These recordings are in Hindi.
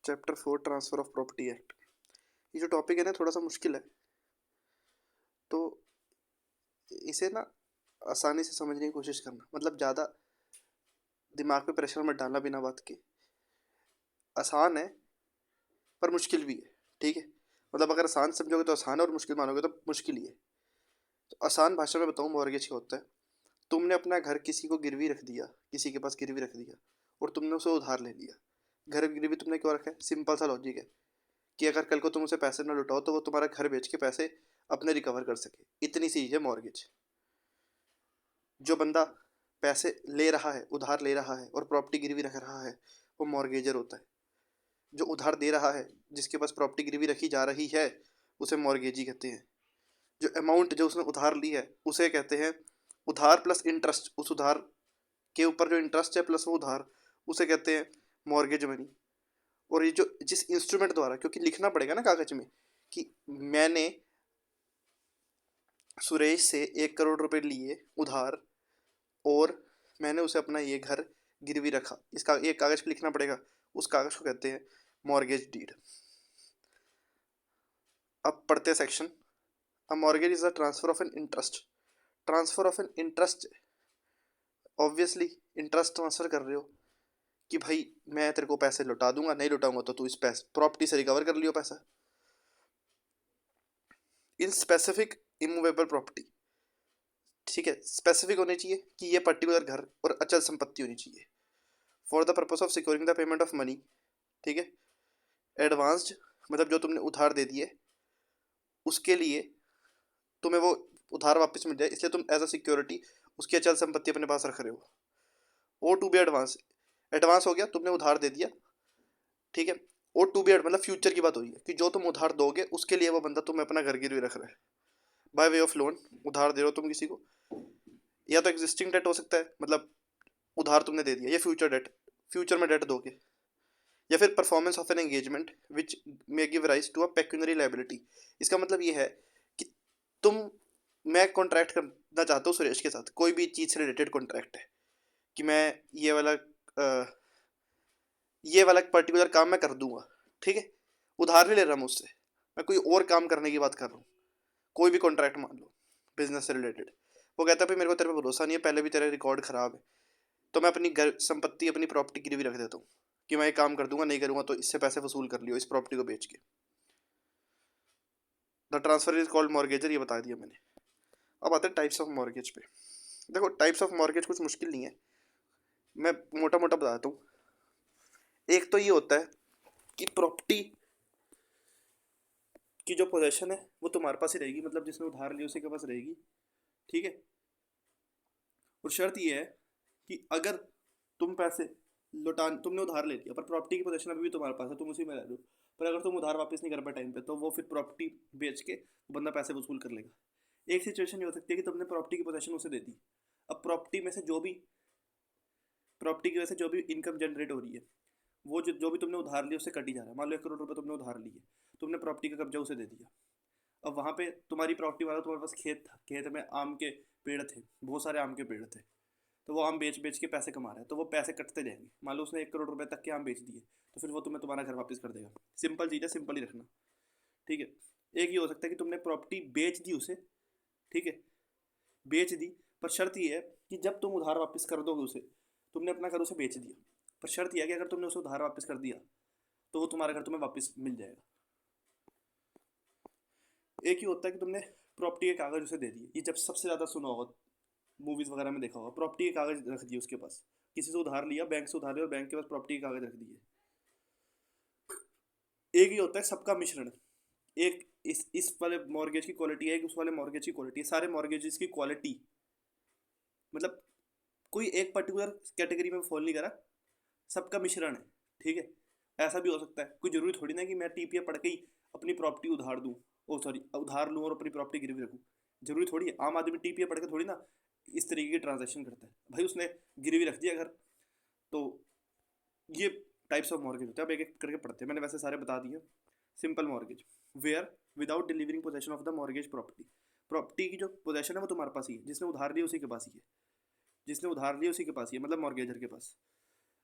Chapter 4 transfer of property act. ये जो टॉपिक है ना थोड़ा सा मुश्किल है, तो इसे ना आसानी से समझने की कोशिश करना, मतलब ज़्यादा दिमाग पे प्रेशर मत डालना बिना बात के। आसान है पर मुश्किल भी है, ठीक है। मतलब अगर आसान समझोगे तो आसान है और मुश्किल मानोगे तो मुश्किल ही है। तो आसान भाषा में बताऊँ मॉर्गेज क्या होता है। तुमने अपना घर किसी को गिरवी रख दिया, किसी के पास गिरवी रख दिया और तुमने उसे उधार ले लिया। घर गिरवी तुमने क्यों रखा है? सिंपल सा लॉजिक है कि अगर कल को तुम उसे पैसे ना लौटाओ तो वो तुम्हारा घर बेच के पैसे अपने रिकवर कर सके। इतनी सी है मॉर्गेज। जो बंदा पैसे ले रहा है, उधार ले रहा है और प्रॉपर्टी गिरवी रख रहा है, वो मॉर्गेजर होता है। जो उधार दे रहा है, जिसके पास प्रॉपर्टी गिरवी रखी जा रही है, उसे मॉर्गेजी कहते हैं। जो अमाउंट जो उसने उधार ली है उसे कहते हैं उधार प्लस इंटरेस्ट। उस उधार के ऊपर जो इंटरेस्ट है प्लस वो उधार, उसे कहते हैं मॉर्गेज मनी। और ये जो जिस इंस्ट्रूमेंट द्वारा, क्योंकि लिखना पड़ेगा ना कागज में कि मैंने सुरेश से 1 करोड़ रुपए लिए उधार और मैंने उसे अपना ये घर गिरवी रखा, इसका एक कागज पे लिखना पड़ेगा। उस कागज को कहते हैं मॉर्गेज डीड। अब पढ़ते हैं section. A mortgage is a transfer of an interest. Transfer of an interest, obviously interest transfer कर रहे हो कि भाई मैं तेरे को पैसे लौटा दूंगा, नहीं लौटाऊंगा तो तू इस पैसे प्रॉपर्टी से रिकवर कर लियो पैसा। इन स्पेसिफिक इमूवेबल प्रॉपर्टी, ठीक है, स्पेसिफिक होनी चाहिए कि ये पर्टिकुलर घर और अचल संपत्ति होनी चाहिए। For the purpose of securing the payment of money, ठीक है। एडवांस्ड मतलब जो तुमने उधार दे दिए उसके लिए तुम्हें वो उधार वापस मिल जाए, इसलिए तुम एज अ सिक्योरिटी उसकी अचल संपत्ति अपने पास रख रहे हो। O to B advance, advance हो गया, तुमने उधार दे दिया, ठीक है। ओ टू बी एड मतलब फ्यूचर की बात हो रही है कि जो तुम उधार दोगे उसके लिए वो बंदा तुम्हें अपना घर गिरवी रख रहा है। बाय वे ऑफ लोन, उधार दे रहे हो तुम किसी को, या तो एग्जिस्टिंग डेट हो सकता है, मतलब उधार तुमने दे दिया, या फ्यूचर डेट, फ्यूचर में डेट दोगे, या फिर performance of an engagement which may give rise to a pecuniary liability. इसका मतलब ये है कि तुम, मैं कॉन्ट्रैक्ट करना चाहता हूँ सुरेश के साथ, कोई भी चीज़ से रिलेटेड कॉन्ट्रैक्ट है कि मैं ये वाला पर्टिकुलर काम मैं कर दूंगा, ठीक है। उधार नहीं ले रहा मुझसे, मैं कोई और काम करने की बात कर रहा हूँ। कोई भी कॉन्ट्रैक्ट मान लो बिजनेस से रिलेटेड। वो कहता है भाई मेरे को तेरे पे भरोसा नहीं है, पहले भी तेरा रिकॉर्ड खराब है, तो मैं अपनी घर संपत्ति अपनी प्रॉपर्टी गिरवी रख देता हूँ कि मैं ये काम कर दूंगा, नहीं करूंगा तो इससे पैसे वसूल कर लियो इस प्रॉपर्टी को बेच के। The transfer is called mortgagor, ये बता दिया मैंने। अब आते हैं टाइप्स ऑफ मॉर्गेज पे। देखो टाइप्स ऑफ मॉर्गेज कुछ मुश्किल नहीं है, मैं मोटा मोटा बताता हूँ। एक तो ये होता है कि प्रॉपर्टी की जो पोजेशन है वो तुम्हारे पास ही रहेगी, मतलब जिसने उधार लिया उसी के पास रहेगी, ठीक है। और शर्त ये है कि अगर तुम पैसे लौटा, तुमने उधार ले लिया पर प्रॉपर्टी की पोजेशन अभी भी तुम्हारे पास है, तुम उसी में रह रहे हो, पर अगर तुम उधार वापस नहीं कर पाए टाइम पे तो वो फिर प्रॉपर्टी बेच के वो बंदा पैसे वसूल कर लेगा। एक सिचुएशन ये हो सकती है कि तुमने प्रॉपर्टी की पोजेशन उसे दे दी। अब प्रॉपर्टी में से जो भी, प्रॉपर्टी की वजह से जो भी इनकम जनरेट हो रही है वो जो भी तुमने उधार लिया उससे कट ही जा रहा है। मान लो 1 करोड़ रुपए तुमने उधार लिए, तुमने प्रॉपर्टी का कब्जा उसे दे दिया। अब वहाँ पे तुम्हारी प्रॉपर्टी वाला, तुम्हारे पास खेत था, खेत में आम के पेड़ थे, बहुत सारे आम के पेड़ थे, तो वो आम बेच बेच के पैसे कमा रहा है, तो वो पैसे कटते जाएंगे। मान लो उसने 1 करोड़ रुपए तक के आम बेच दिए, तो फिर वो तुम्हें तुम्हारा घर वापस कर देगा। सिंपल चीज़ है, सिंपल ही रखना, ठीक है। एक ये हो सकता है कि तुमने प्रॉपर्टी बेच दी उसे, ठीक है, बेच दी, पर शर्त ये है कि जब तुम उधार वापस कर दोगे उसे, तुमने अपना घर उसे बेच दिया, पर शर्त यह है कि अगर तुमने उसे उधार वापस कर दिया तो वो तुम्हारा घर तुम्हें वापस मिल जाएगा। एक ही होता है कि तुमने प्रॉपर्टी के कागज उसे दे दिए, ये जब सबसे ज़्यादा सुना होगा, मूवीज़ वगैरह में देखा होगा, प्रॉपर्टी के कागज रख दिए उसके पास, किसी से उधार लिया, बैंक से उधार लिया और बैंक के पास प्रॉपर्टी के कागज रख दिए। एक ही होता है सबका मिश्रण। एक इस वाले मॉर्गेज की क्वालिटी है, एक उस वाले मॉर्गेज की क्वालिटी है। सारे मॉर्गेजेस की क्वालिटी, मतलब कोई एक पर्टिकुलर कैटेगरी में फॉल नहीं करा, सबका मिश्रण है, ठीक है। ऐसा भी हो सकता है, कोई जरूरी थोड़ी ना कि मैं टीपीए पढ़ के ही अपनी प्रॉपर्टी उधार दूँ, ओ सॉरी उधार लूँ और अपनी प्रॉपर्टी गिरवी रखूँ। जरूरी थोड़ी है, आम आदमी टीपीए पढ़ के थोड़ी ना इस तरीके की ट्रांजेक्शन करता है। भाई उसने गिरवी रख दिया घर, तो ये टाइप्स ऑफ मॉर्गेज होते हैं। अब एक एक करके पढ़ते हैं, मैंने वैसे सारे बता दिए। Simple mortgage, where without delivering possession of the mortgage property. Property की जो पोजेशन है वो तुम्हारे पास ही है, जिसने उधार लिया उसी के पास ही है, जिसने उधार लिया उसी के पास ही है, मतलब मॉर्गेजर के पास।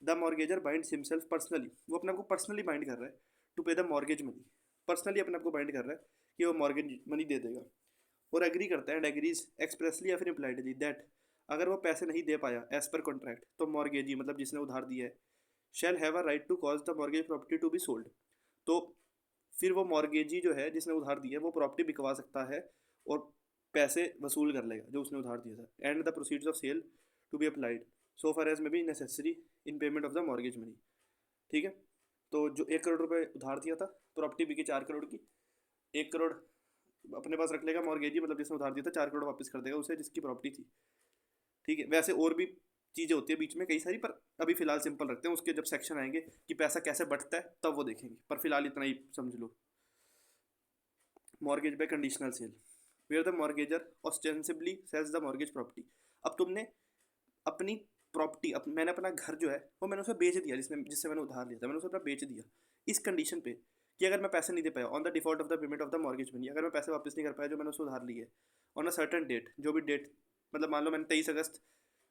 The mortgagor binds himself personally, वो अपने आप को पर्सनली बाइंड कर रहा है टू पे द मॉर्गेज मनी, पर्सनली अपने आप को बाइंड कर रहा है कि वो मॉर्गेज मनी दे देगा, और एग्री करता है एंड एग्रीज एक्सप्रेसली या फिर इम्प्लाइडली दैट अगर वो पैसे नहीं दे पाया एज पर कॉन्ट्रैक्ट तो मॉर्गेजी मतलब जिसने उधार दिया है shall have a right to cause the mortgage property to be sold, तो फिर वो मॉर्गेजी जो है जिसने उधार दिया है वो प्रॉपर्टी बिकवा सकता है और पैसे वसूल कर लेगा जो उसने उधार दिया था, and the proceeds of sale to be applied so far as may be necessary in payment of the mortgage money. ठीक है, तो जो 1 करोड़ रुपए उधार दिया था, प्रॉपर्टी बिकी 4 करोड़ की, 1 करोड़ अपने पास रख लेगा मॉर्गेजी मतलब जिसने उधार दिया था, 4 करोड़ वापस कर देगा उसे जिसकी प्रॉपर्टी थी। ठीक है, वैसे और भी चीज़ें होती है बीच में कई सारी, पर अभी फिलहाल सिंपल रखते हैं, उसके जब सेक्शन आएंगे कि पैसा कैसे बढ़ता है तब वो देखेंगे, पर फिलहाल इतना ही समझ लो। Mortgage by conditional sale where the mortgagor ostensibly sells the mortgage property. अब तुमने अपनी प्रॉपर्टी मैंने अपना घर जो है वो मैंने उसे बेच दिया, जिससे मैंने उधार लिया था मैंने उसे अपना बेच दिया इस कंडीशन पे कि अगर मैं पैसे नहीं दे पाया on the default of the payment of the mortgage money, अगर मैं पैसे वापस नहीं कर पाया जो मैंने उसे उधार ली है ऑन अ सर्टन डेट, जो भी डेट मतलब मान लो मैंने 23 अगस्त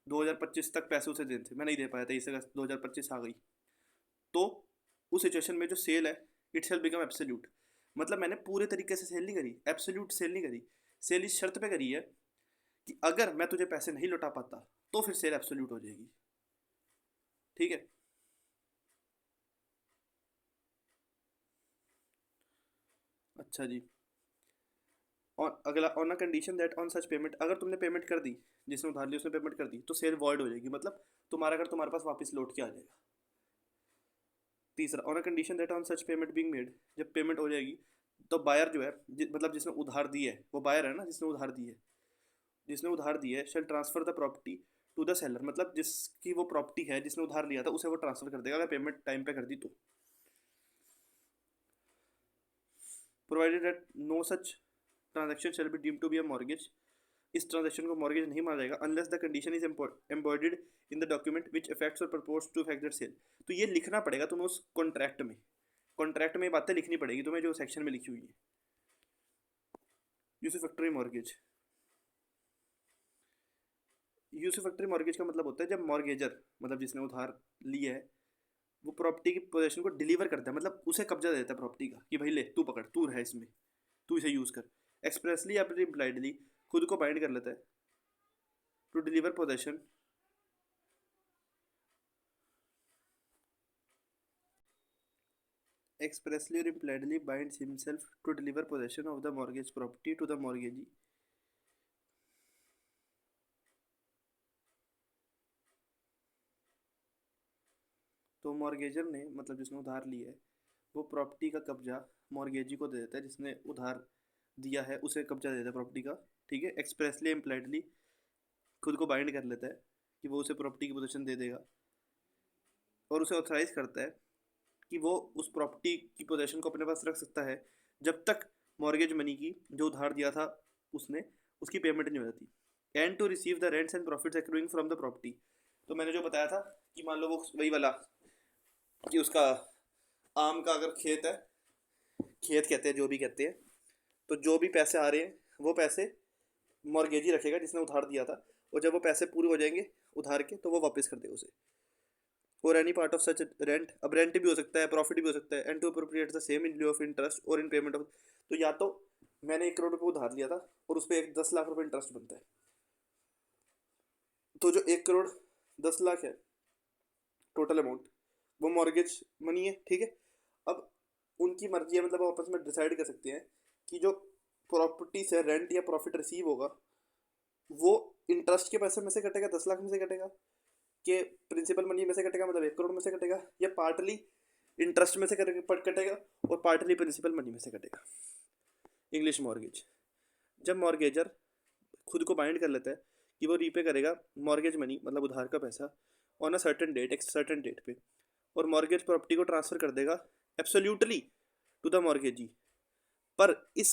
2025 तक पैसे उसे देने थे, मैं नहीं दे पाया, 23 अगस्त 2025 आ गई, तो उस सिचुएशन में जो सेल है इट शैल बिकम एब्सोल्यूट, मतलब मैंने पूरे तरीके से सेल नहीं करी, एब्सोल्यूट सेल नहीं करी, सेल इस शर्त पे करी है कि अगर मैं तुझे पैसे नहीं लौटा पाता तो फिर सेल एब्सोल्यूट हो जाएगी। ठीक है, अच्छा जी, और अगला on a condition that on such payment, अगर तुमने पेमेंट कर दी, जिसने उधार ली उसने पेमेंट कर दी तो सेल वॉइड हो जाएगी, मतलब तुम्हारा घर तुम्हारे पास वापस लौट के आ जाएगा। तीसरा on a condition that on such payment being made, जब पेमेंट हो जाएगी तो बायर जो है मतलब जिसने उधार दी है, वो बायर है ना जिसने उधार दी है, जिसने उधार दी है shall transfer the property to the seller, मतलब जिसकी वो प्रॉपर्टी है जिसने उधार लिया था उसे वो ट्रांसफर कर देगा अगर पेमेंट टाइम पे कर दी तो, provided that no such transaction shall be deemed to be a mortgage, इस ट्रांजेक्शन को मॉर्गेज नहीं माना जाएगा unless the condition is embodied in the document which effects और propose to effect that sale, तो ये लिखना पड़ेगा तुम्हें उस कॉन्ट्रैक्ट में बातें लिखनी पड़ेगी तुम्हें जो सेक्शन में लिखी हुई है। यूसुफैक्टरी मॉर्गेज, यूसुफैक्टरी मॉर्गेज का मतलब होता है जब मॉर्गेजर मतलब जिसने उधार लिया है वो प्रॉपर्टी की पोजेशन को डिलीवर करता है, मतलब उसे कब्जा देता है प्रॉपर्टी का कि भाई ले तू पकड़, तू रह इसमें, तू इसे यूज़ कर, एक्सप्रेसली या फिर इम्प्लाइडली खुद को बाइंड कर लेता है to deliver possession, expressly or impliedly binds himself to deliver possession of the mortgage property to the mortgagee, तो मॉर्गेजर ने मतलब जिसने उधार लिया है वो प्रॉपर्टी का कब्जा मॉर्गेजी को दे देता है, जिसने उधार दिया है उसे कब्जा दे देता है प्रॉपर्टी का। ठीक है, एक्सप्रेसली इम्प्लाइडली खुद को बाइंड कर लेता है कि वो उसे प्रॉपर्टी की पोजीशन दे देगा, और उसे ऑथराइज करता है कि वो उस प्रॉपर्टी की पोजीशन को अपने पास रख सकता है जब तक मॉर्गेज मनी की जो उधार दिया था उसने उसकी पेमेंट नहीं हो जाती, and to receive the rents and profits accruing from the property, तो मैंने जो बताया था कि मान लो वो वही वाला कि उसका आम का अगर खेत है, खेत कहते हैं जो भी कहते हैं, तो जो भी पैसे आ रहे हैं वो पैसे मॉर्गेजी रखेगा जिसने उधार दिया था, और जब वो पैसे पूरे हो जाएंगे उधार के तो वो वापस कर देगा उसे, और any part of such rent, अब रेंट भी हो सकता है प्रॉफिट भी हो सकता है, and to appropriate the same in lieu of interest और इन पेमेंट ऑफ, तो या तो मैंने 1 करोड़ रुपये उधार लिया था और उस पर 10 लाख रुपये इंटरेस्ट बनता है, तो जो 1 करोड़ 10 लाख है टोटल अमाउंट वो मॉर्गेज मनी है। ठीक है, अब उनकी मर्जी है, मतलब वो आपस में डिसाइड कर सकते हैं कि जो प्रॉपर्टी से रेंट या प्रॉफिट रिसीव होगा वो इंटरेस्ट के पैसे में से कटेगा, 10 लाख में से कटेगा, कि प्रिंसिपल मनी में से कटेगा मतलब 1 करोड़ में से कटेगा, या पार्टली इंटरेस्ट में से कटेगा और पार्टली प्रिंसिपल मनी में से कटेगा। इंग्लिश मॉर्गेज, जब मॉर्गेजर खुद को बाइंड कर लेता है कि वो रीपे करेगा मॉर्गेज मनी मतलब उधार का पैसा ऑन अ सर्टन डेट, एक सर्टन डेट पे, और मॉर्गेज प्रॉपर्टी को ट्रांसफ़र कर देगा एब्सोल्यूटली टू द मॉर्गेजी, पर इस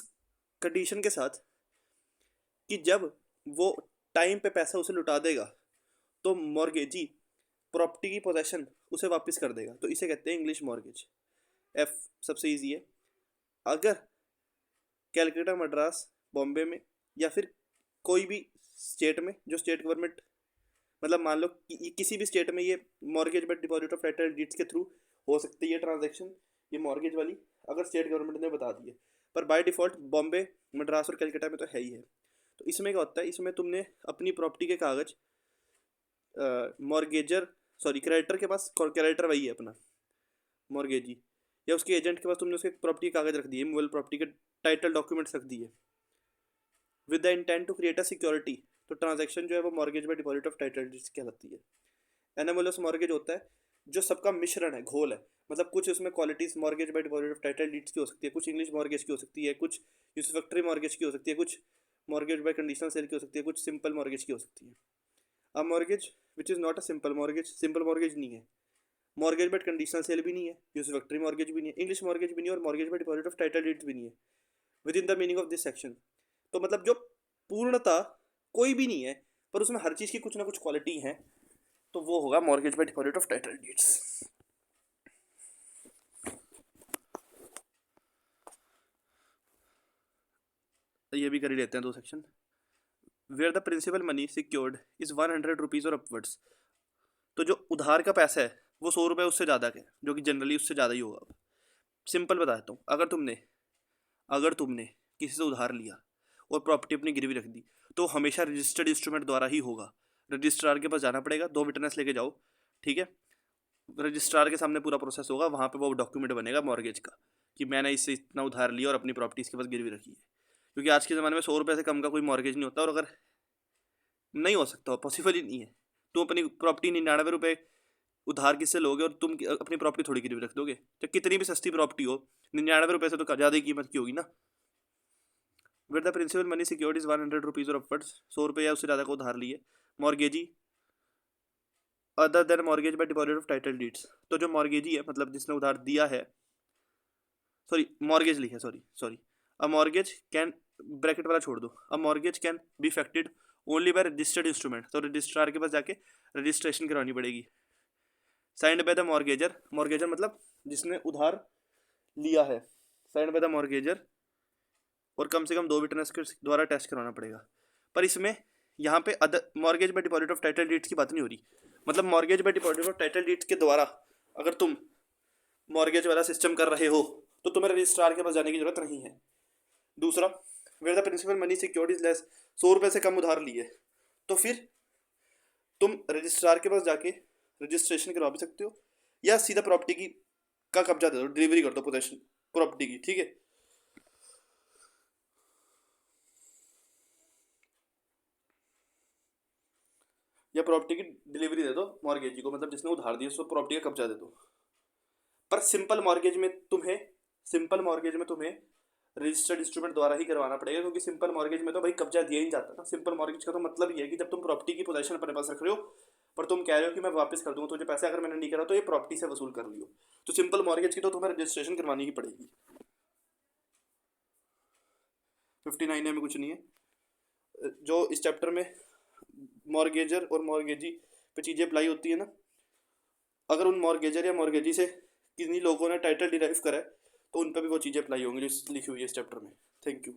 कंडीशन के साथ कि जब वो टाइम पे पैसा उसे लौटा देगा तो मॉर्गेजी प्रॉपर्टी की पोजेशन उसे वापस कर देगा, तो इसे कहते हैं इंग्लिश मॉर्गेज। एफ सबसे इजी है, अगर कैलकाटा मद्रास बॉम्बे में या फिर कोई भी स्टेट में जो स्टेट गवर्नमेंट मतलब मान लो किसी भी स्टेट में ये mortgage by deposit of title deeds के थ्रू हो सकती है ये ट्रांजैक्शन, ये मॉर्गेज वाली, अगर स्टेट गवर्नमेंट ने बता दी है। पर बाय डिफ़ॉल्ट बॉम्बे, मद्रास और कलकत्ता में तो है ही है। तो इसमें क्या होता है, इसमें तुमने अपनी प्रॉपर्टी के कागज़ मॉर्गेजर सॉरी क्रेडिटर के पास, क्रेडिटर वही है अपना मॉर्गेजी, या उसके एजेंट के पास तुमने उसके प्रॉपर्टी के कागज़ रख दिए, मूवेबल प्रॉपर्टी के टाइटल डॉक्यूमेंट्स रख दिए with the intent to create a security. तो ट्रांजैक्शन जो है वो mortgage by deposit of title deeds कहलाती है। एनामोलस मॉर्गेज होता है जो सबका मिश्रण है, घोल है, मतलब कुछ उसमें qualities mortgage by deposit of title deeds की हो सकती है, कुछ इंग्लिश मॉर्गेज की हो सकती है, कुछ यूसुफैक्टरी मॉर्गेज की हो सकती है, कुछ मॉर्गेज बाय कंडीशनल सेल की हो सकती है, कुछ सिंपल मॉर्गेज की हो सकती है। अब mortgage which is not a simple mortgage नहीं है, मॉर्गेज बाय कंडीशनल सेल भी नहीं है, यूसुफैक्टरी मॉर्गेज भी नहीं है, इंग्लिश मॉर्गेज भी नहीं है, और mortgage by deposit of title deeds भी नहीं है with in the meaning of this section. तो मतलब जो पूर्णता कोई भी नहीं है पर उसमें हर चीज़ की कुछ ना कुछ क्वालिटी है, तो वो होगा mortgage by deposit of title deeds. ये भी कर ही लेते हैं दो section. Where the principal money secured is 100 rupees और अपवर्ड्स। तो जो उधार का पैसा है वो 100 रुपये उससे ज़्यादा का है, जो कि जनरली उससे ज़्यादा ही होगा। सिंपल बता देता हूँ, अगर तुमने किसी से उधार लिया और प्रॉपर्टी अपनी गिरवी रख दी, तो हमेशा रजिस्टर्ड इंस्ट्रूमेंट द्वारा ही होगा। रजिस्ट्रार के पास जाना पड़ेगा, 2 विटनेस लेके जाओ, ठीक है, रजिस्ट्रार के सामने पूरा प्रोसेस होगा, वहाँ पे वो डॉक्यूमेंट बनेगा मॉर्गेज का कि मैंने इससे इतना उधार लिया और अपनी प्रॉपर्टी इसके पास गिरवी रखी है। क्योंकि आज के ज़माने में 100 रुपये से कम का कोई मॉर्गेज नहीं होता, और अगर नहीं हो सकता, पॉसिबल ही नहीं है। तुम अपनी प्रॉपर्टी 99 रुपये उधार किससे लोगे, और तुम अपनी प्रॉपर्टी थोड़ी गिरवी रख दोगे। तो कितनी भी सस्ती प्रॉपर्टी हो, 99 रुपये से तो ज़्यादा ही कीमत की होगी ना। Where the principal money secured is 100 rupees और अपवर्ड्स, 100 रुपये या उससे ज़्यादा का उधार लिए mortgagee other than mortgage by deposit of title deeds. तो जो मॉर्गेजी है, मतलब जिसने उधार दिया है, मॉर्गेज लिखा sorry a mortgage can, bracket वाला छोड़ दो, a mortgage can be affected only by registered instrument. तो रजिस्ट्रार के पास जाके रजिस्ट्रेशन करवानी पड़ेगी। साइंड बाय द मॉर्गेजर मतलब जिसने उधार लिया है, साइंड बाय द मॉर्गेजर, और कम से कम 2 विटनेस के द्वारा टेस्ट करवाना पड़ेगा। पर इसमें यहाँ पे other mortgage by deposit of title deeds की बात नहीं हो रही। मतलब mortgage by deposit of title deeds के द्वारा अगर तुम मॉर्गेज वाला सिस्टम कर रहे हो तो तुम्हें रजिस्ट्रार के पास जाने की जरूरत नहीं है। दूसरा, where the principal money secured is less, 100 रुपये से कम उधार लिए, तो फिर तुम रजिस्ट्रार के पास जाके रजिस्ट्रेशन करवा भी सकते हो, या सीधा प्रॉपर्टी की का कब्जा दे दो, डिलीवरी कर दो पोजेशन प्रॉपर्टी की, ठीक है। या प्रॉपर्टी की डिलीवरी दे दो मॉर्गेजी को, मतलब जिसने उधार दिया उसको प्रॉपर्टी का कब्जा दे दो। पर सिंपल मॉर्गेज में तुम्हें रजिस्टर्ड इंस्ट्रूमेंट द्वारा ही करवाना पड़ेगा, क्योंकि सिंपल मॉर्गेज में तो भाई कब्जा दिया ही नहीं जाता ना। सिंपल मॉर्गेज का तो मतलब ये है कि जब तुम प्रॉपर्टी की पोजीशन अपने पास रख रहे हो, पर तुम कह रहे हो कि मैं वापस कर दूंगा तुझे पैसे, अगर मैंने नहीं करा तो ये प्रॉपर्टी से वसूल कर लियो, तो सिंपल मॉर्गेज की तो तुम्हें रजिस्ट्रेशन करवानी ही पड़ेगी। 59 में कुछ नहीं है। जो इस चैप्टर में मॉर्गेजर और मॉर्गेजी पे चीज़ें अप्लाई होती है ना, अगर उन मॉर्गेजर या मॉर्गेजी से किन्हीं लोगों ने टाइटल डिराइव करा है तो उन पर भी वो चीज़ें अप्लाई होंगी जो लिखी हुई है इस चैप्टर में। Thank you.